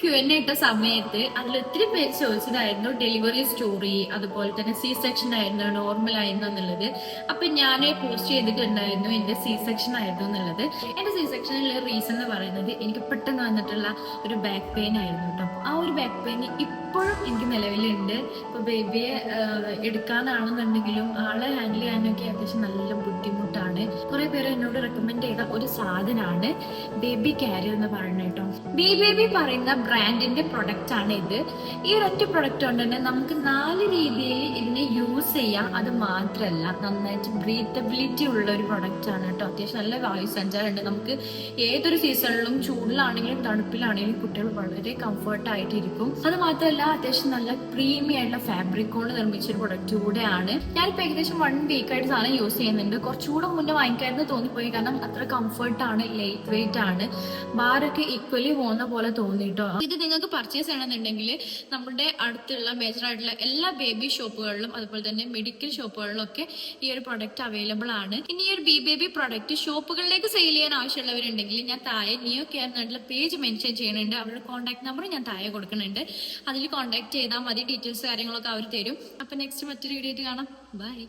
Q&A ഇട്ട സമയത്ത് അതിൽ ഒത്തിരി പേര് ചോദിച്ചതായിരുന്നു ഡെലിവറി സ്റ്റോറി, അതുപോലെ തന്നെ സി സെക്ഷൻ ആയിരുന്നു നോർമൽ ആയിരുന്നു എന്നുള്ളത്. അപ്പൊ ഞാൻ പോസ്റ്റ് ചെയ്തിട്ടുണ്ടായിരുന്നു എന്റെ സി സെക്ഷൻ ആയിരുന്നു എന്നുള്ളത്. എന്റെ സി സെക്ഷനിലുള്ള റീസൺ എന്ന് പറയുന്നത് എനിക്ക് പെട്ടെന്ന് വന്നിട്ടുള്ള ഒരു ബാക്ക് പെയിൻ ആയിരുന്നു കേട്ടോ. ആ ഒരു ബാക്ക് പെയിൻ ഇപ്പോഴും എനിക്ക് നിലവിലുണ്ട്. ഇപ്പൊ ബേബിയെ എടുക്കാനാണെന്നുണ്ടെങ്കിലും ആളെ ഹാൻഡിൽ ചെയ്യാനൊക്കെ അത്യാവശ്യം നല്ല ബുദ്ധിമുട്ടാണ്. കുറെ പേര് എന്നോട് റെക്കമെൻഡ് ചെയ്ത ഒരു സാധനമാണ് ബേബി കാരിയർ എന്ന് പറയുന്നത് കേട്ടോ. ബേബി പറയുന്ന ബ്രാൻഡിന്റെ പ്രൊഡക്റ്റ് ആണ് ഇത്. ഈ ഒരൊറ്റ പ്രൊഡക്റ്റ് കൊണ്ട് തന്നെ നമുക്ക് 4 രീതിയിൽ ഇതിനെ യൂസ് ചെയ്യാം. അത് മാത്രമല്ല നന്നായിട്ട് ബ്രീത്തബിലിറ്റി ഉള്ള ഒരു പ്രൊഡക്റ്റ് ആണ് കേട്ടോ. അത്യാവശ്യം നല്ല വായു സഞ്ചാരമുണ്ട്. നമുക്ക് ഏതൊരു സീസണിലും ചൂടിലാണെങ്കിലും തണുപ്പിലാണെങ്കിലും കുട്ടികൾ വളരെ കംഫർട്ട് ആയിട്ടിരിക്കും. അത് മാത്രമല്ല അത്യാവശ്യം നല്ല ക്രീമി ആയിട്ടുള്ള ഫാബ്രിക് കൊണ്ട് നിർമ്മിച്ച ഒരു പ്രൊഡക്റ്റ് കൂടെയാണ്. ഞാനിപ്പോൾ ഏകദേശം 1 വീക്കായിട്ട് സാധനം യൂസ് ചെയ്യുന്നുണ്ട്. കുറച്ചുകൂടെ മുന്നേ വാങ്ങിക്കായിരുന്നു തോന്നിപ്പോയി, കാരണം അത്ര കംഫർട്ടാണ്, ലൈറ്റ് വെയിറ്റ് ആണ്, ബാരൊക്കെ ഈക്വലി പോകുന്ന പോലെ തോന്നിട്ടോ. ഇത് നിങ്ങൾക്ക് പർച്ചേസ് ചെയ്യണമെന്നുണ്ടെങ്കിൽ നമ്മുടെ അടുത്തുള്ള മേജർ ആയിട്ടുള്ള എല്ലാ ബേബി ഷോപ്പുകളിലും അതുപോലെ തന്നെ മെഡിക്കൽ ഷോപ്പുകളിലും ഒക്കെ ഈ ഒരു പ്രൊഡക്റ്റ് അവൈലബിൾ ആണ്. ഇനി ഈ ഒരു ബേബി പ്രൊഡക്റ്റ് ഷോപ്പുകളിലേക്ക് സെയിൽ ചെയ്യാൻ ആവശ്യമുള്ളവരുണ്ടെങ്കിൽ ഞാൻ താഴെ നിയോ കെയർ എന്നുള്ള പേജ് മെൻഷൻ ചെയ്യുന്നുണ്ട്. അവരുടെ കോൺടാക്ട് നമ്പർ ഞാൻ താഴെ കൊടുക്കുന്നുണ്ട്. അതിൽ കോൺടാക്ട് ചെയ്താൽ മതി. ഡീറ്റെയിൽസ് കാര്യങ്ങളൊക്കെ അവർ തരും. അപ്പൊ നെക്സ്റ്റ് മറ്റൊരു വീഡിയോ ആയിട്ട് കാണാം. ബൈ.